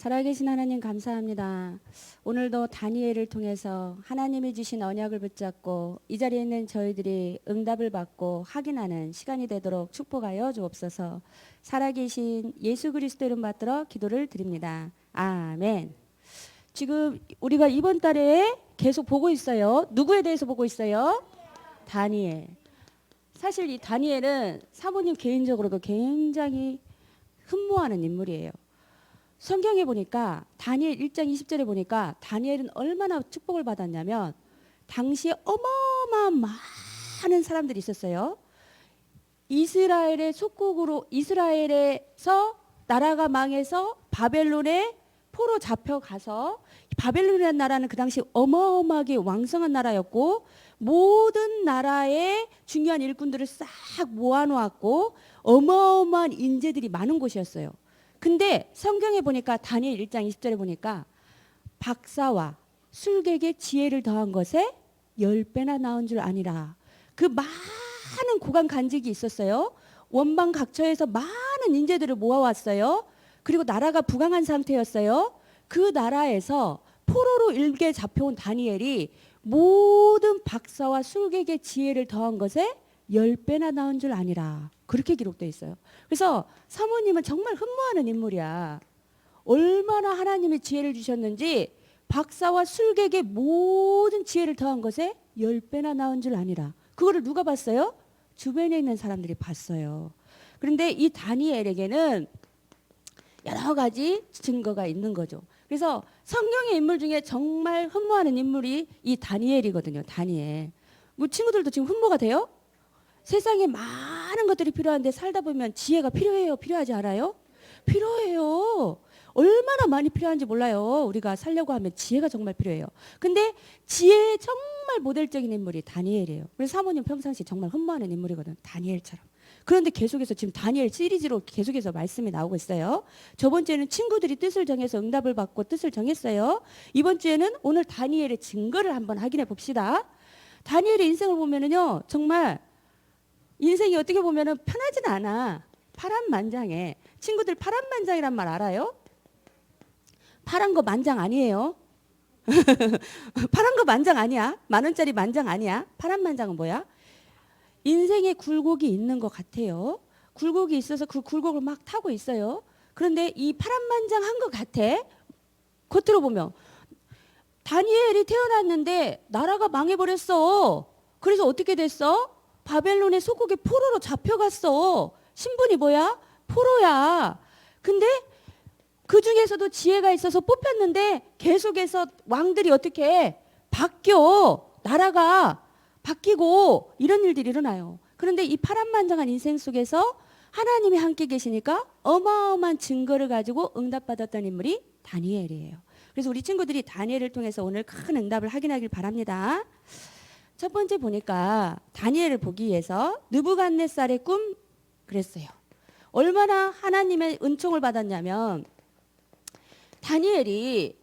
살아계신 하나님 감사합니다. 오늘도 다니엘을 통해서 하나님이 주신 언약을 붙잡고 이 자리에 있는 저희들이 응답을 받고 확인하는 시간이 되도록 축복하여 주옵소서. 살아계신 예수 그리스도 이름 받들어 기도를 드립니다. 아멘. 지금 우리가 이번 달에 계속 보고 있어요. 누구에 대해서 보고 있어요? 다니엘. 사실 이 다니엘은 사모님 개인적으로도 굉장히 흠모하는 인물이에요. 성경에 보니까 다니엘 1장 20절에 보니까 다니엘은 얼마나 축복을 받았냐면 당시에 어마어마한 많은 사람들이 있었어요. 이스라엘의 속국으로 이스라엘에서 나라가 망해서 바벨론에 포로 잡혀가서 바벨론이라는 나라는 그 당시 어마어마하게 왕성한 나라였고 모든 나라의 중요한 일꾼들을 싹 모아놓았고 어마어마한 인재들이 많은 곳이었어요. 근데 성경에 보니까 다니엘 1장 20절에 보니까 박사와 술객의 지혜를 더한 것에 10배나 나온 줄 아니라. 그 많은 고관 간직이 있었어요. 원방 각처에서 많은 인재들을 모아왔어요. 그리고 나라가 부강한 상태였어요. 그 나라에서 포로로 일개 잡혀온 다니엘이 모든 박사와 술객의 지혜를 더한 것에 10배나 나온 줄 아니라. 그렇게 기록되어 있어요. 그래서 사모님은 정말 흠모하는 인물이야. 얼마나 하나님의 지혜를 주셨는지 박사와 술객의 모든 지혜를 더한 것에 10배나 나온 줄 아니라. 그거를 누가 봤어요? 주변에 있는 사람들이 봤어요. 그런데 이 다니엘에게는 여러 가지 증거가 있는 거죠. 그래서 성경의 인물 중에 정말 흠모하는 인물이 이 다니엘이거든요. 다니엘. 뭐 친구들도 지금 흠모가 돼요? 세상에 많은 것들이 필요한데 살다 보면 지혜가 필요해요? 필요하지 않아요? 필요해요. 얼마나 많이 필요한지 몰라요. 우리가 살려고 하면 지혜가 정말 필요해요. 근데 지혜의 정말 모델적인 인물이 다니엘이에요. 그래서 사모님 평상시 정말 흠모하는 인물이거든. 다니엘처럼. 그런데 계속해서 지금 다니엘 시리즈로 계속해서 말씀이 나오고 있어요. 저번 주에는 친구들이 뜻을 정해서 응답을 받고 뜻을 정했어요. 이번 주에는 오늘 다니엘의 증거를 한번 확인해 봅시다. 다니엘의 인생을 보면은요, 정말 인생이 어떻게 보면은 편하진 않아. 파란만장해. 친구들 파란만장이란 말 알아요? 파란 거 만장 아니에요. 파란 거 만장 아니야. 10,000원짜리 만장 아니야. 파란만장은 뭐야? 인생에 굴곡이 있는 것 같아요. 굴곡이 있어서 그 굴곡을 막 타고 있어요. 그런데 이 파란만장한 것 같아. 겉으로 보면 다니엘이 태어났는데 나라가 망해버렸어. 그래서 어떻게 됐어? 바벨론의 속국의 포로로 잡혀갔어. 신분이 뭐야? 포로야. 근데 그 중에서도 지혜가 있어서 뽑혔는데 계속해서 왕들이 어떻게 해? 바뀌어. 나라가 바뀌고 이런 일들이 일어나요. 그런데 이 파란만장한 인생 속에서 하나님이 함께 계시니까 어마어마한 증거를 가지고 응답받았던 인물이 다니엘이에요. 그래서 우리 친구들이 다니엘을 통해서 오늘 큰 응답을 확인하길 바랍니다. 첫 번째 보니까 다니엘을 보기 위해서 느부갓네살의 꿈 그랬어요. 얼마나 하나님의 은총을 받았냐면 다니엘이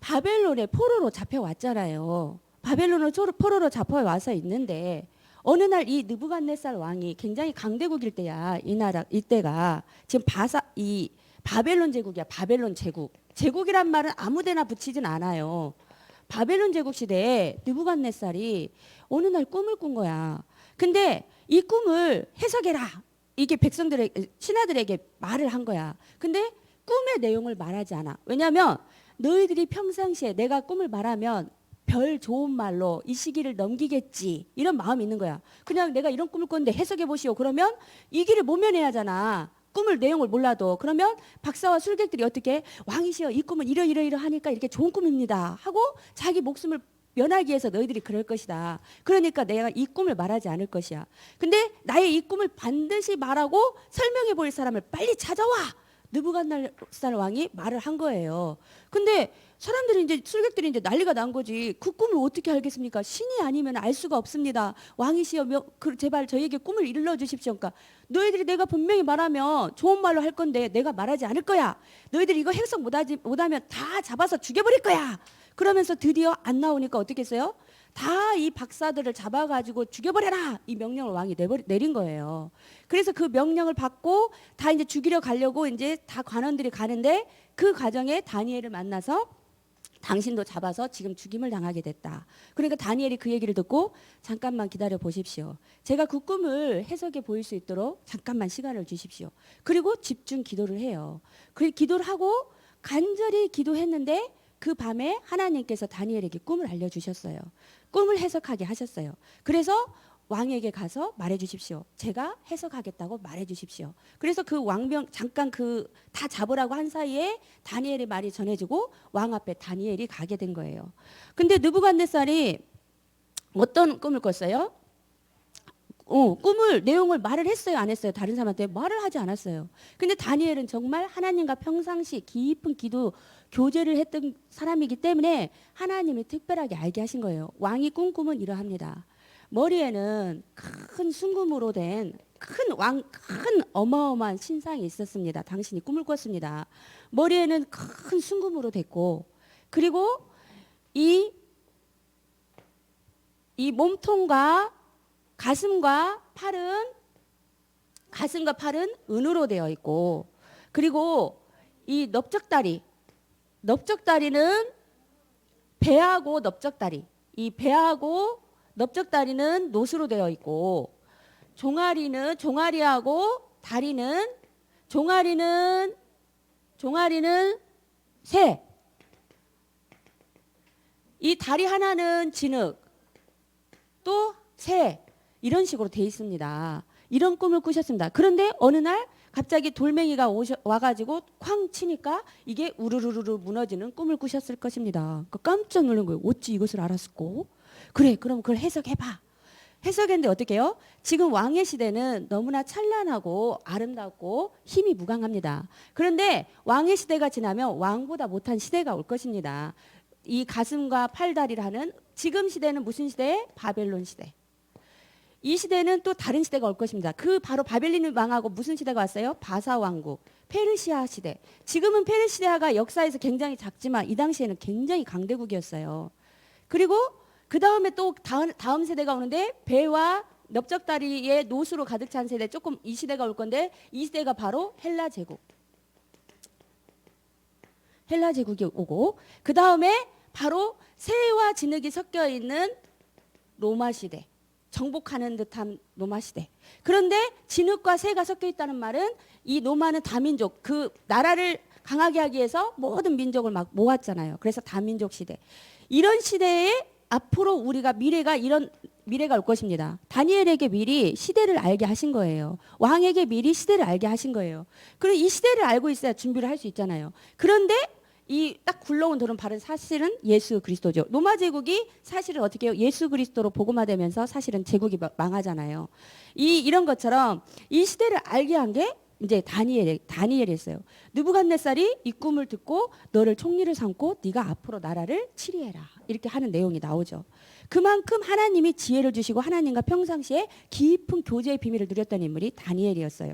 바벨론에 포로로 잡혀왔잖아요. 바벨론으로 포로로 잡혀와서 있는데 어느 날 이 느부갓네살 왕이 굉장히 강대국일 때야. 이 나라 이때가 지금 이 바벨론 제국이야. 바벨론 제국. 제국이란 말은 아무데나 붙이진 않아요. 바벨론 제국 시대에 느부갓네살이 어느 날 꿈을 꾼 거야. 근데 이 꿈을 해석해라. 이게 백성들에게 신하들에게 말을 한 거야. 근데 꿈의 내용을 말하지 않아. 왜냐하면 너희들이 평상시에 내가 꿈을 말하면 별 좋은 말로 이 시기를 넘기겠지 이런 마음이 있는 거야. 그냥 내가 이런 꿈을 꿨는데 해석해 보시오. 그러면 이 길을 모면해야 하잖아. 꿈을 내용을 몰라도. 그러면 박사와 술객들이 어떻게 왕이시여 이 꿈은 이러하니까 이렇게 좋은 꿈입니다 하고 자기 목숨을 면하기 위해서 너희들이 그럴 것이다. 그러니까 내가 이 꿈을 말하지 않을 것이야. 근데 나의 이 꿈을 반드시 말하고 설명해 볼 사람을 빨리 찾아와. 느부갓네살 왕이 말을 한 거예요. 근데 사람들이 이제 술객들이 이제 난리가 난 거지. 그 꿈을 어떻게 알겠습니까? 신이 아니면 알 수가 없습니다. 왕이시여 제발 저에게 꿈을 일러 주십시오. 그러니까 너희들이 내가 분명히 말하면 좋은 말로 할 건데 내가 말하지 않을 거야. 너희들이 이거 해석 못하면 다 잡아서 죽여버릴 거야. 그러면서 드디어 안 나오니까 어떻게 했어요? 다 이 박사들을 잡아가지고 죽여버려라 이 명령을 왕이 내린 거예요. 그래서 그 명령을 받고 다 이제 죽이러 가려고 이제 다 관원들이 가는데 그 과정에 다니엘을 만나서 당신도 잡아서 지금 죽임을 당하게 됐다. 그러니까 다니엘이 그 얘기를 듣고 잠깐만 기다려 보십시오. 제가 그 꿈을 해석해 보일 수 있도록 잠깐만 시간을 주십시오. 그리고 집중 기도를 해요. 그 기도를 하고 간절히 기도했는데 그 밤에 하나님께서 다니엘에게 꿈을 알려주셨어요. 꿈을 해석하게 하셨어요. 그래서 왕에게 가서 말해 주십시오. 제가 해석하겠다고 말해 주십시오. 그래서 그 왕병 잠깐 그 다 잡으라고 한 사이에 다니엘의 말이 전해지고 왕 앞에 다니엘이 가게 된 거예요. 근데 느부갓네살이 어떤 꿈을 꿨어요? 꿈을 내용을 말을 했어요, 안 했어요? 다른 사람한테 말을 하지 않았어요. 근데 다니엘은 정말 하나님과 평상시 깊은 기도 교제를 했던 사람이기 때문에 하나님이 특별하게 알게 하신 거예요. 왕이 꾼 꿈은 이러합니다. 머리에는 큰 순금으로 된 큰 어마어마한 신상이 있었습니다. 당신이 꿈을 꿨습니다. 머리에는 큰 순금으로 됐고, 그리고 이 몸통과 가슴과 팔은 은으로 되어 있고, 그리고 이 넓적다리는 배하고 넓적다리, 이 배하고 넓적다리는 노수로 되어 있고, 종아리하고 다리는 종아리는 새, 이 다리 하나는 진흙, 또 새, 이런 식으로 돼 있습니다. 이런 꿈을 꾸셨습니다. 그런데 어느 날 갑자기 돌멩이가 와가지고 쾅 치니까 이게 우르르르 무너지는 꿈을 꾸셨을 것입니다. 깜짝 놀란 거예요. 어찌 이것을 알았을꼬? 그래, 그럼 그걸 해석해봐. 해석했는데 어떻게 해요? 지금 왕의 시대는 너무나 찬란하고 아름답고 힘이 무강합니다. 그런데 왕의 시대가 지나면 왕보다 못한 시대가 올 것입니다. 이 가슴과 팔다리를 하는 지금 시대는 무슨 시대? 바벨론 시대. 이 시대는 또 다른 시대가 올 것입니다. 그 바로 바벨론 왕하고 무슨 시대가 왔어요? 바사 왕국, 페르시아 시대. 지금은 페르시아가 역사에서 굉장히 작지만 이 당시에는 굉장히 강대국이었어요. 그리고 그 다음에 또 다음 세대가 오는데 배와 넓적다리의 노수로 가득 찬 세대, 조금 이 시대가 올 건데 이 시대가 바로 헬라 제국이 오고, 그 다음에 바로 새와 진흙이 섞여 있는 로마 시대, 정복하는 듯한 로마 시대. 그런데 진흙과 새가 섞여 있다는 말은 이 로마는 다민족, 그 나라를 강하게 하기 위해서 모든 민족을 막 모았잖아요. 그래서 다민족 시대. 이런 시대에 앞으로 우리가 이런 미래가 올 것입니다. 다니엘에게 미리 시대를 알게 하신 거예요. 왕에게 미리 시대를 알게 하신 거예요. 그리고 이 시대를 알고 있어야 준비를 할 수 있잖아요. 그런데 이 딱 굴러온 돌은 바로 사실은 예수 그리스도죠. 로마 제국이 사실은 어떻게 해요? 예수 그리스도로 복음화되면서 사실은 제국이 망하잖아요. 이런 것처럼 이 시대를 알게 한 게 이제 다니엘이었어요. 느부갓네살이 이 꿈을 듣고 너를 총리를 삼고 네가 앞으로 나라를 치리해라, 이렇게 하는 내용이 나오죠. 그만큼 하나님이 지혜를 주시고 하나님과 평상시에 깊은 교제의 비밀을 누렸던 인물이 다니엘이었어요.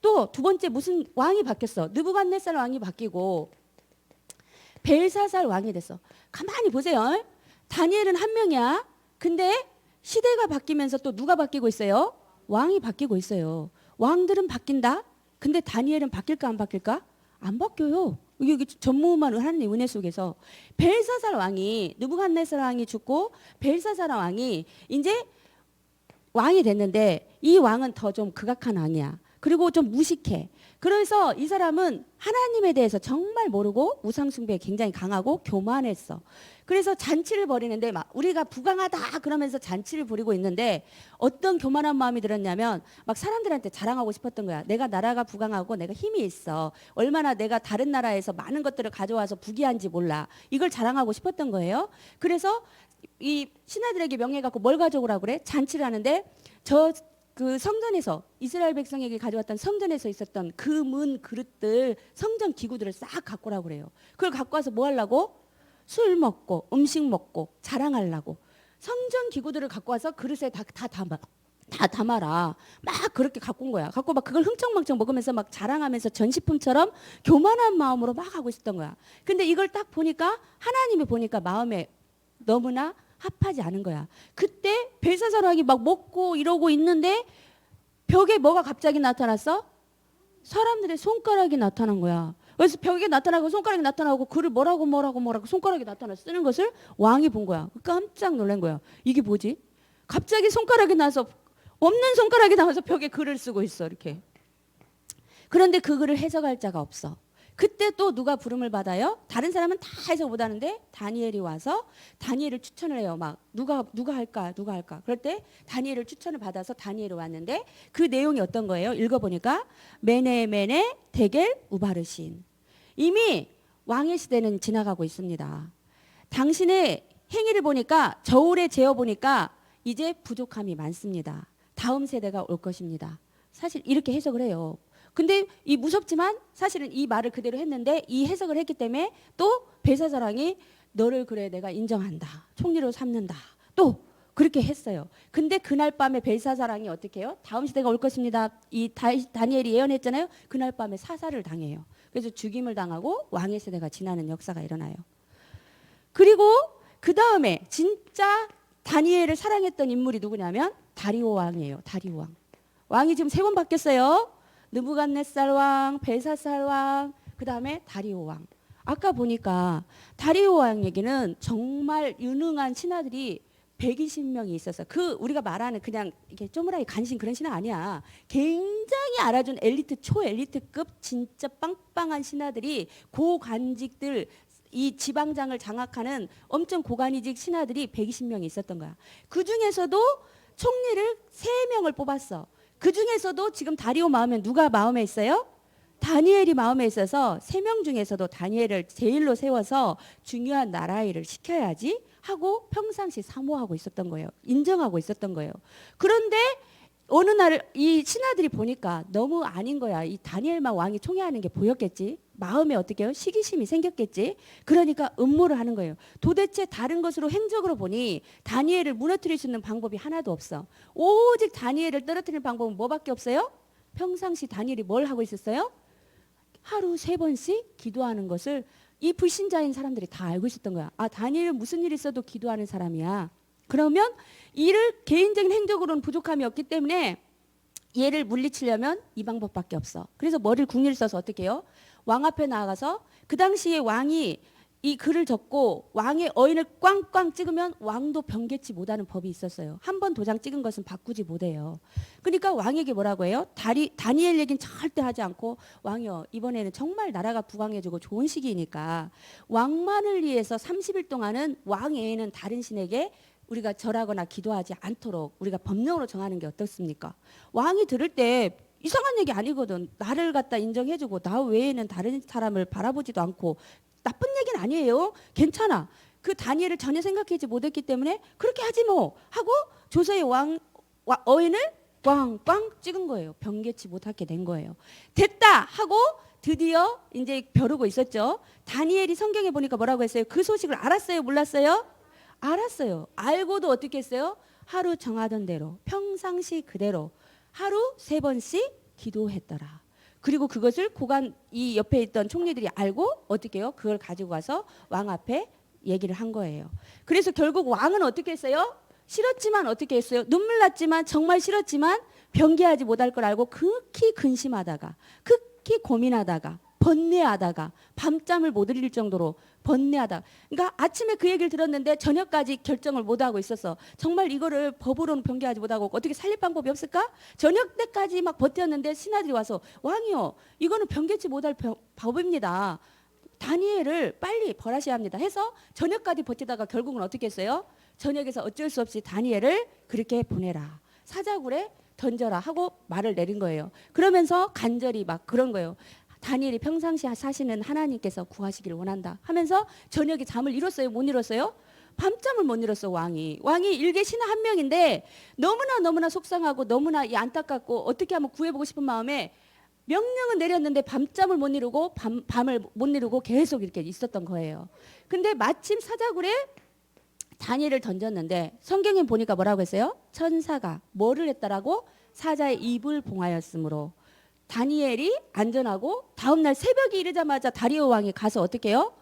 또 두 번째 무슨 왕이 바뀌었어. 느부갓네살 왕이 바뀌고 벨사살 왕이 됐어. 가만히 보세요. 다니엘은 한 명이야. 근데 시대가 바뀌면서 또 누가 바뀌고 있어요? 왕이 바뀌고 있어요. 왕들은 바뀐다. 근데 다니엘은 바뀔까 안 바뀔까? 안 바뀌어요. 이게 전무후무한 하나님의 은혜 속에서 벨사살 왕이, 느부갓네살 왕이 죽고 벨사살 왕이 이제 왕이 됐는데 이 왕은 더 좀 극악한 왕이야. 그리고 좀 무식해. 그래서 이 사람은 하나님에 대해서 정말 모르고 우상숭배에 굉장히 강하고 교만했어. 그래서 잔치를 벌이는데 막 우리가 부강하다 그러면서 잔치를 벌이고 있는데 어떤 교만한 마음이 들었냐면 막 사람들한테 자랑하고 싶었던 거야. 내가 나라가 부강하고 내가 힘이 있어. 얼마나 내가 다른 나라에서 많은 것들을 가져와서 부귀한지 몰라. 이걸 자랑하고 싶었던 거예요. 그래서 이 신하들에게 명예 갖고 뭘 가져오라고 그래? 잔치를 하는데 그 성전에서 이스라엘 백성에게 가져왔던 성전에서 있었던 금은 그릇들, 성전 기구들을 싹 갖고 오라고 그래요. 그걸 갖고 와서 뭐 하려고? 술 먹고 음식 먹고 자랑하려고. 성전 기구들을 갖고 와서 그릇에 다 담아라. 막 그렇게 갖고 온 거야. 갖고 막 그걸 흥청망청 먹으면서 막 자랑하면서 전시품처럼 교만한 마음으로 막 하고 있었던 거야. 근데 이걸 딱 보니까 하나님이 보니까 마음에 너무나 합하지 않은 거야. 그때 벨사살 왕이 막 먹고 이러고 있는데 벽에 뭐가 갑자기 나타났어? 사람들의 손가락이 나타난 거야. 그래서 벽에 나타나고 손가락이 나타나고 글을 뭐라고 손가락이 나타나서 쓰는 것을 왕이 본 거야. 깜짝 놀란 거야. 이게 뭐지? 갑자기 손가락이 나서 없는 손가락이 나와서 벽에 글을 쓰고 있어 이렇게. 그런데 그 글을 해석할 자가 없어. 그때 또 누가 부름을 받아요? 다른 사람은 다 해석 못하는데 다니엘이 와서 다니엘을 추천을 해요. 막 누가 할까? 그럴 때 다니엘을 추천을 받아서 다니엘이 왔는데 그 내용이 어떤 거예요? 읽어보니까 메네 데겔 우바르신. 이미 왕의 시대는 지나가고 있습니다. 당신의 행위를 보니까 저울에 재어보니까 이제 부족함이 많습니다. 다음 세대가 올 것입니다. 사실 이렇게 해석을 해요. 근데 이 무섭지만 사실은 이 말을 그대로 했는데 이 해석을 했기 때문에 또 벨사살 왕이 너를 그래 내가 인정한다. 총리로 삼는다. 또 그렇게 했어요. 근데 그날 밤에 벨사살 왕이 어떻게 해요? 다음 시대가 올 것입니다. 이 다니엘이 예언했잖아요. 그날 밤에 사살을 당해요. 그래서 죽임을 당하고 왕의 세대가 지나는 역사가 일어나요. 그리고 그 다음에 진짜 다니엘을 사랑했던 인물이 누구냐면 다리오 왕이에요. 다리오 왕. 왕이 지금 3번 바뀌었어요. 느부갓네살 왕, 벨사살 왕, 그 다음에 다리오 왕. 아까 보니까 다리오 왕에게는 정말 유능한 신하들이 120명이 있었어. 그 우리가 말하는 그냥 이게 쪼무라기 간신 그런 신하 아니야. 굉장히 알아준 엘리트 초엘리트급 진짜 빵빵한 신하들이 고관직들 이 지방장을 장악하는 엄청 고관이직 신하들이 120명이 있었던 거야. 그 중에서도 총리를 3명을 뽑았어. 그 중에서도 지금 다리오 마음에 누가 마음에 있어요? 다니엘이 마음에 있어서 3명 중에서도 다니엘을 제일로 세워서 중요한 나라 일을 시켜야지 하고 평상시 사모하고 있었던 거예요. 인정하고 있었던 거예요. 그런데 어느 날 이 신하들이 보니까 너무 아닌 거야. 이 다니엘만 왕이 총애하는 게 보였겠지. 마음에 어떻게 해요? 시기심이 생겼겠지. 그러니까 음모를 하는 거예요. 도대체 다른 것으로 행적으로 보니 다니엘을 무너뜨릴 수 있는 방법이 하나도 없어. 오직 다니엘을 떨어뜨리는 방법은 뭐밖에 없어요? 평상시 다니엘이 뭘 하고 있었어요? 하루 3번씩 기도하는 것을 이 불신자인 사람들이 다 알고 있었던 거야. 아, 다니엘은 무슨 일 있어도 기도하는 사람이야. 그러면 이를 개인적인 행적으로는 부족함이 없기 때문에 얘를 물리치려면 이 방법밖에 없어. 그래서 머리를 궁리를 써서 어떻게 해요? 왕 앞에 나가서 그 당시에 왕이 이 글을 적고 왕의 어인을 꽝꽝 찍으면 왕도 변개치 못하는 법이 있었어요. 한 번 도장 찍은 것은 바꾸지 못해요. 그러니까 왕에게 뭐라고 해요? 다니엘 얘기는 절대 하지 않고 왕이여 이번에는 정말 나라가 부강해지고 좋은 시기이니까 왕만을 위해서 30일 동안은 왕 외에는 다른 신에게 우리가 절하거나 기도하지 않도록 우리가 법령으로 정하는 게 어떻습니까? 왕이 들을 때 이상한 얘기 아니거든. 나를 갖다 인정해주고 나 외에는 다른 사람을 바라보지도 않고 나쁜 얘기는 아니에요. 괜찮아. 그 다니엘을 전혀 생각하지 못했기 때문에 그렇게 하지 뭐 하고 조서의 어인을 꽝꽝 찍은 거예요. 변개치 못하게 된 거예요. 됐다 하고 드디어 이제 벼르고 있었죠. 다니엘이 성경에 보니까 뭐라고 했어요? 그 소식을 알았어요? 몰랐어요? 알았어요. 알고도 어떻게 했어요? 하루 정하던 대로 평상시 그대로 하루 3번씩 기도했더라. 그리고 그것을 이 옆에 있던 총리들이 알고 어떻게 해요? 그걸 가지고 가서 왕 앞에 얘기를 한 거예요. 그래서 결국 왕은 어떻게 했어요? 싫었지만 어떻게 했어요? 눈물 났지만 정말 싫었지만 변개하지 못할 걸 알고 극히 근심하다가 극히 고민하다가 번뇌하다가 밤잠을 못 이룰 정도로 번뇌하다. 그러니까 아침에 그 얘기를 들었는데 저녁까지 결정을 못하고 있었어. 정말 이거를 법으로는 변개하지 못하고 어떻게 살릴 방법이 없을까? 저녁 때까지 막 버텼는데 신하들이 와서 왕이요 이거는 변개치 못할 법입니다. 다니엘을 빨리 벌하셔야 합니다 해서 저녁까지 버티다가 결국은 어떻게 했어요? 저녁에서 어쩔 수 없이 다니엘을 그렇게 보내라. 사자굴에 던져라 하고 말을 내린 거예요. 그러면서 간절히 막 그런 거예요. 다니엘이 평상시 사시는 하나님께서 구하시기를 원한다 하면서 저녁에 잠을 이뤘어요? 못 이뤘어요? 밤잠을 못 이뤘어 왕이. 왕이 일개 신하 한 명인데 너무나 속상하고 너무나 안타깝고 어떻게 하면 구해보고 싶은 마음에 명령은 내렸는데 밤잠을 못 이루고 밤을 못 이루고 계속 이렇게 있었던 거예요. 근데 마침 사자굴에 다니엘을 던졌는데 성경에 보니까 뭐라고 했어요? 천사가 뭐를 했다라고? 사자의 입을 봉하였으므로 다니엘이 안전하고 다음날 새벽이 이르자마자 다리오 왕이 가서 어떻게 해요?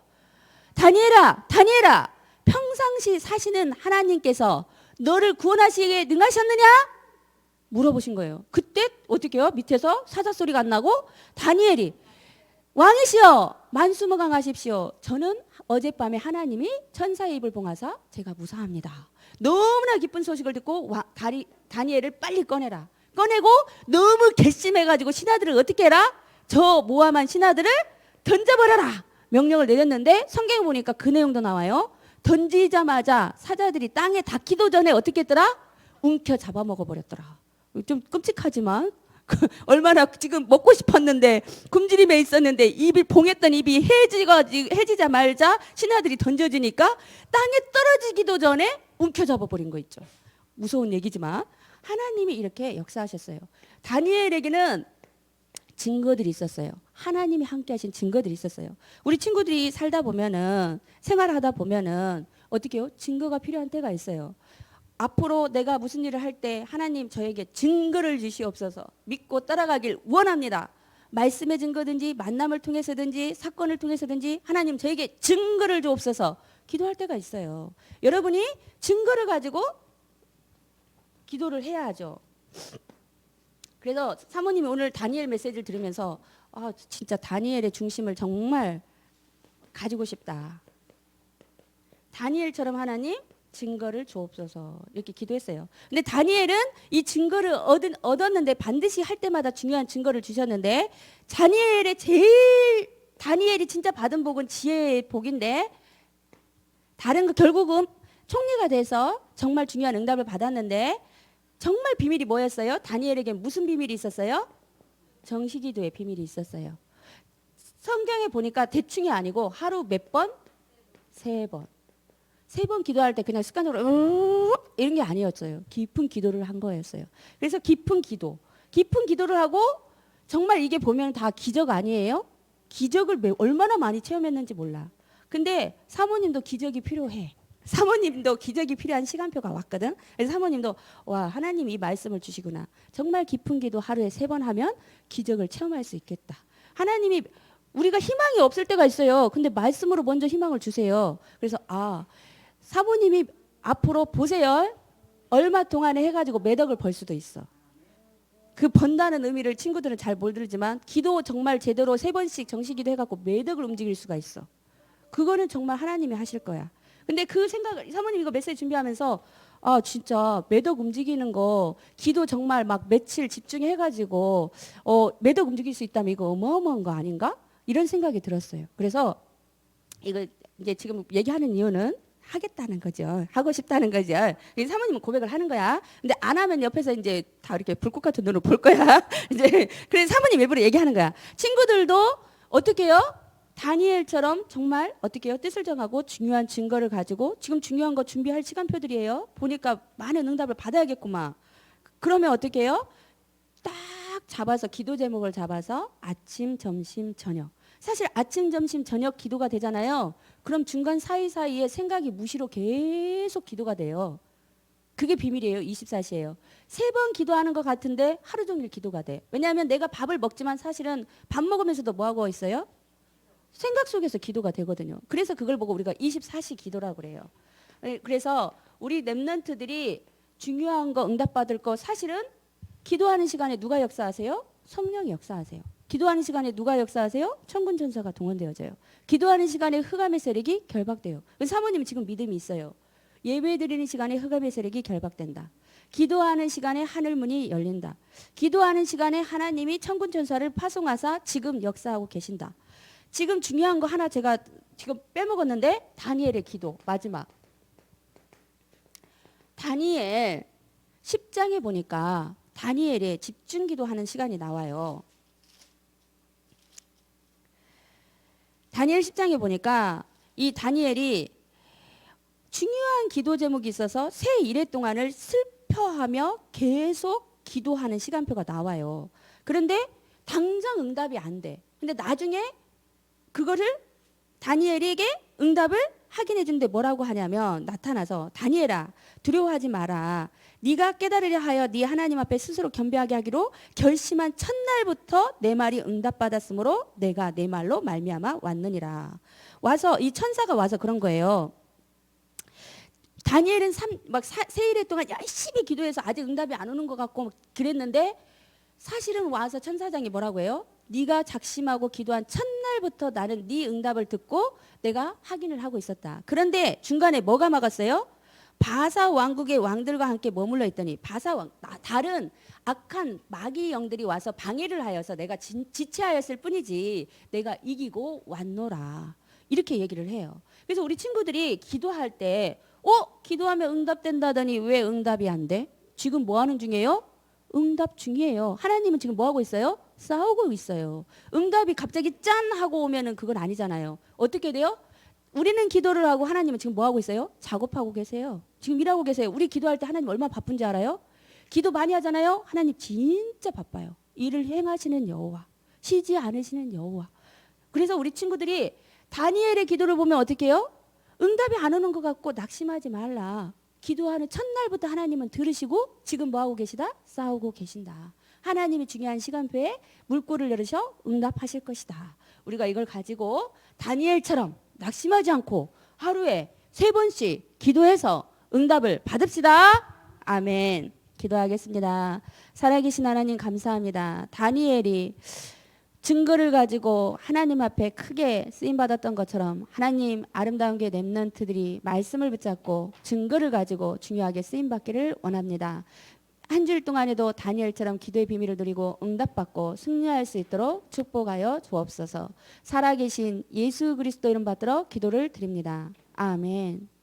다니엘아 평상시 사시는 하나님께서 너를 구원하시기에 능하셨느냐? 물어보신 거예요. 그때 어떻게 해요? 밑에서 사자소리가 안 나고 다니엘이 왕이시여 만수무강하십시오. 저는 어젯밤에 하나님이 천사의 입을 봉하사 제가 무사합니다. 너무나 기쁜 소식을 듣고 다니엘을 빨리 꺼내라. 꺼내고 너무 괘씸해가지고 신하들을 어떻게 해라? 저 모함한 신하들을 던져버려라. 명령을 내렸는데 성경에 보니까 그 내용도 나와요. 던지자마자 사자들이 땅에 닿기도 전에 어떻게 했더라? 움켜 잡아먹어버렸더라. 좀 끔찍하지만 얼마나 지금 먹고 싶었는데 굶주림에 있었는데 입이 봉했던 입이 해지자마자 신하들이 던져지니까 땅에 떨어지기도 전에 움켜잡아버린 거 있죠. 무서운 얘기지만 하나님이 이렇게 역사하셨어요. 다니엘에게는 증거들이 있었어요. 하나님이 함께 하신 증거들이 있었어요. 우리 친구들이 살다 보면은 생활하다 보면은 어떻게 해요? 증거가 필요한 때가 있어요. 앞으로 내가 무슨 일을 할 때 하나님 저에게 증거를 주시옵소서. 믿고 따라가길 원합니다. 말씀의 증거든지 만남을 통해서든지 사건을 통해서든지 하나님 저에게 증거를 주옵소서. 기도할 때가 있어요. 여러분이 증거를 가지고 기도를 해야 하죠. 그래서 사모님이 오늘 다니엘 메시지를 들으면서 진짜 다니엘의 중심을 정말 가지고 싶다. 다니엘처럼 하나님 증거를 주옵소서 이렇게 기도했어요. 근데 다니엘은 이 증거를 얻었는데 반드시 할 때마다 중요한 증거를 주셨는데 다니엘이 진짜 받은 복은 지혜의 복인데 다른 거 결국은 총리가 돼서 정말 중요한 응답을 받았는데 정말 비밀이 뭐였어요? 다니엘에게 무슨 비밀이 있었어요? 정시기도의 비밀이 있었어요. 성경에 보니까 대충이 아니고 하루 몇 번? 3번. 3번 기도할 때 그냥 습관적으로 이런 게 아니었어요. 깊은 기도를 한 거였어요. 그래서 깊은 기도를 하고 정말 이게 보면 다 기적 아니에요? 기적을 얼마나 많이 체험했는지 몰라. 근데 사모님도 기적이 필요해. 사모님도 기적이 필요한 시간표가 왔거든. 그래서 사모님도 와 하나님이 이 말씀을 주시구나. 정말 깊은 기도 하루에 3번 하면 기적을 체험할 수 있겠다. 하나님이 우리가 희망이 없을 때가 있어요. 근데 말씀으로 먼저 희망을 주세요. 그래서 사모님이 앞으로 보세요. 얼마 동안에 해가지고 몇 억을 벌 수도 있어. 그 번다는 의미를 친구들은 잘 모르지만 기도 정말 제대로 3번씩 정시기도 해갖고 몇 억을 움직일 수가 있어. 그거는 정말 하나님이 하실 거야. 근데 그 생각을 사모님 이거 메시지 준비하면서 진짜 매덕 움직이는 거 기도 정말 막 며칠 집중해가지고 매덕 움직일 수 있다면 이거 어마어마한 거 아닌가? 이런 생각이 들었어요. 그래서 이거 이제 지금 얘기하는 이유는 하겠다는 거죠. 하고 싶다는 거죠. 사모님은 고백을 하는 거야. 근데 안 하면 옆에서 이제 다 이렇게 불꽃 같은 눈으로 볼 거야. 이제 그래서 사모님 일부러 얘기하는 거야. 친구들도 어떻게 해요? 다니엘처럼 정말 어떻게 해요? 뜻을 정하고 중요한 증거를 가지고 지금 중요한 거 준비할 시간표들이에요. 보니까 많은 응답을 받아야겠구만. 그러면 어떻게 해요? 딱 잡아서 기도 제목을 잡아서 아침, 점심, 저녁. 사실 아침, 점심, 저녁 기도가 되잖아요. 그럼 중간 사이사이에 생각이 무시로 계속 기도가 돼요. 그게 비밀이에요. 24시예요. 3번 기도하는 것 같은데 하루 종일 기도가 돼. 왜냐하면 내가 밥을 먹지만 사실은 밥 먹으면서도 뭐하고 있어요? 생각 속에서 기도가 되거든요. 그래서 그걸 보고 우리가 24시 기도라고 그래요. 그래서 우리 랩런트들이 중요한 거 응답받을 거 사실은 기도하는 시간에 누가 역사하세요? 성령이 역사하세요. 기도하는 시간에 누가 역사하세요? 천군 천사가 동원되어져요. 기도하는 시간에 흑암의 세력이 결박돼요. 사모님은 지금 믿음이 있어요. 예배 드리는 시간에 흑암의 세력이 결박된다. 기도하는 시간에 하늘 문이 열린다. 기도하는 시간에 하나님이 천군 천사를 파송하사 지금 역사하고 계신다. 지금 중요한 거 하나 제가 지금 빼먹었는데 다니엘의 기도 마지막. 다니엘 10장에 보니까 다니엘의 집중 기도하는 시간이 나와요. 다니엘 10장에 보니까 이 다니엘이 중요한 기도 제목이 있어서 새 이래 동안을 슬퍼하며 계속 기도하는 시간표가 나와요. 그런데 당장 응답이 안 돼. 근데 나중에 그거를 다니엘에게 응답을 확인해 준데 뭐라고 하냐면 나타나서 다니엘아 두려워하지 마라. 네가 깨달으려 하여 네 하나님 앞에 스스로 겸비하게 하기로 결심한 첫날부터 내 말이 응답받았으므로 내가 내 말로 말미암아 왔느니라. 와서 이 천사가 와서 그런 거예요. 다니엘은 세일에 동안 열심히 기도해서 아직 응답이 안 오는 것 같고 그랬는데 사실은 와서 천사장이 뭐라고 해요? 네가 작심하고 기도한 첫날부터 나는 네 응답을 듣고 내가 확인을 하고 있었다. 그런데 중간에 뭐가 막았어요? 바사 왕국의 왕들과 함께 머물러 있더니 바사 왕 다른 악한 마귀 영들이 와서 방해를 하여서 내가 지체하였을 뿐이지 내가 이기고 왔노라. 이렇게 얘기를 해요. 그래서 우리 친구들이 기도할 때 기도하면 응답된다더니 왜 응답이 안 돼? 지금 뭐 하는 중이에요? 응답 중이에요. 하나님은 지금 뭐 하고 있어요? 싸우고 있어요. 응답이 갑자기 짠 하고 오면은 그건 아니잖아요. 어떻게 돼요? 우리는 기도를 하고 하나님은 지금 뭐 하고 있어요? 작업하고 계세요. 지금 일하고 계세요. 우리 기도할 때 하나님 얼마나 바쁜지 알아요? 기도 많이 하잖아요. 하나님 진짜 바빠요. 일을 행하시는 여호와, 쉬지 않으시는 여호와. 그래서 우리 친구들이 다니엘의 기도를 보면 어떻게 해요? 응답이 안 오는 것 같고 낙심하지 말라. 기도하는 첫날부터 하나님은 들으시고 지금 뭐 하고 계시다? 싸우고 계신다. 하나님이 중요한 시간표에 물꼬를 열으셔 응답하실 것이다. 우리가 이걸 가지고 다니엘처럼 낙심하지 않고 하루에 3번씩 기도해서 응답을 받읍시다. 아멘. 기도하겠습니다. 살아계신 하나님 감사합니다. 다니엘이 증거를 가지고 하나님 앞에 크게 쓰임받았던 것처럼 하나님 아름다운 게 렘넌트들이 말씀을 붙잡고 증거를 가지고 중요하게 쓰임받기를 원합니다. 한 주일 동안에도 다니엘처럼 기도의 비밀을 누리고 응답받고 승리할 수 있도록 축복하여 주옵소서. 살아계신 예수 그리스도 이름 받들어 기도를 드립니다. 아멘.